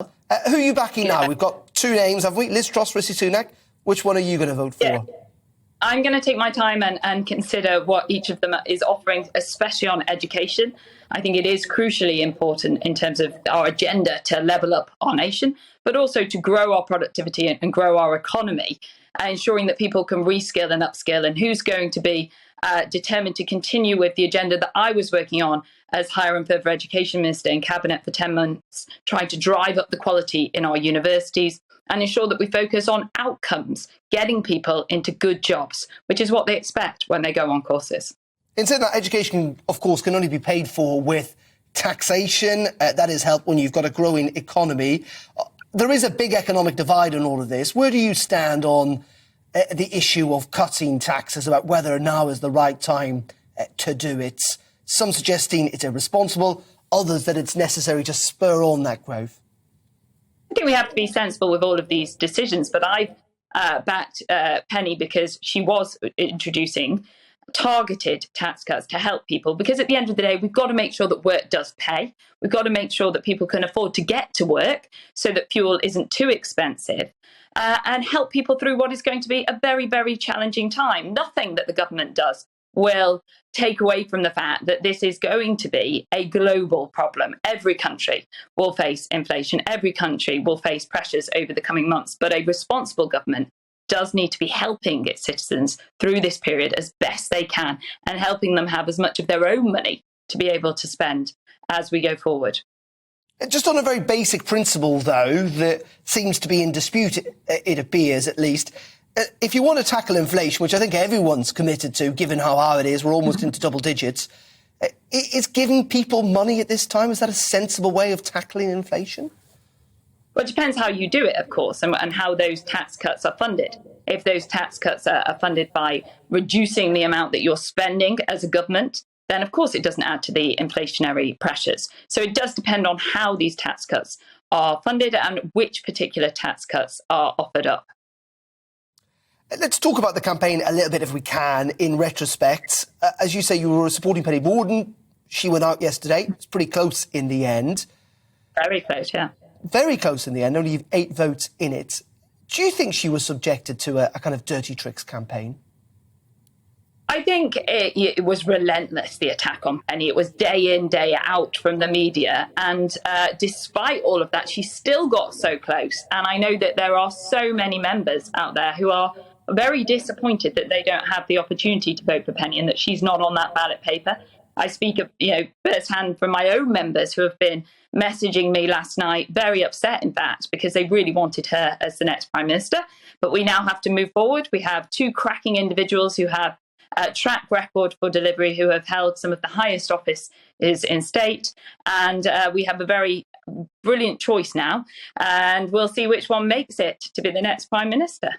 Who are you backing now? We've got two names, have we? Liz Truss, Rishi Sunak. Which one are you going to vote for? Yeah. I'm going to take my time and consider what each of them is offering, especially on education. I think it is crucially important in terms of our agenda to level up our nation, but also to grow our productivity and grow our economy, ensuring that people can reskill and upskill, and who's going to be determined to continue with the agenda that I was working on as Higher and Further Education Minister in Cabinet for 10 months, trying to drive up the quality in our universities and ensure that we focus on outcomes, getting people into good jobs, which is what they expect when they go on courses. In saying that, education, of course, can only be paid for with taxation. That is help when you've got a growing economy. There is a big economic divide in all of this. Where do you stand on the issue of cutting taxes, about whether now is the right time to do it? Some suggesting it's irresponsible, others that it's necessary to spur on that growth. I think we have to be sensible with all of these decisions, but I've backed Penny because she was introducing targeted tax cuts to help people, because at the end of the day, we've got to make sure that work does pay. We've got to make sure that people can afford to get to work so that fuel isn't too expensive, and help people through what is going to be a very, very challenging time. Nothing that the government does will take away from the fact that this is going to be a global problem. Every country will face inflation. Every country will face pressures over the coming months. But a responsible government does need to be helping its citizens through this period as best they can, and helping them have as much of their own money to be able to spend as we go forward. Just on a very basic principle, though, that seems to be in dispute, it appears at least. If you want to tackle inflation, which I think everyone's committed to, given how high it is, we're almost into double digits, is giving people money at this time, is that a sensible way of tackling inflation? Well, it depends how you do it, of course, and how those tax cuts are funded. If those tax cuts are funded by reducing the amount that you're spending as a government, then of course it doesn't add to the inflationary pressures. So it does depend on how these tax cuts are funded and which particular tax cuts are offered up. Let's talk about the campaign a little bit, if we can, in retrospect. As you say, you were supporting Penny Mordaunt. She went out yesterday. It's pretty close in the end. Very close, yeah. Very close in the end, only 8 votes in it. Do you think she was subjected to a kind of dirty tricks campaign? I think it was relentless, the attack on Penny. It was day in, day out from the media. And despite all of that, she still got so close. And I know that there are so many members out there who are very disappointed that they don't have the opportunity to vote for Penny and that she's not on that ballot paper. I speak of, firsthand from my own members who have been messaging me last night, very upset, in fact, because they really wanted her as the next Prime Minister. But we now have to move forward. We have 2 cracking individuals who have a track record for delivery, who have held some of the highest offices in state. And we have a very brilliant choice now. And we'll see which one makes it to be the next Prime Minister.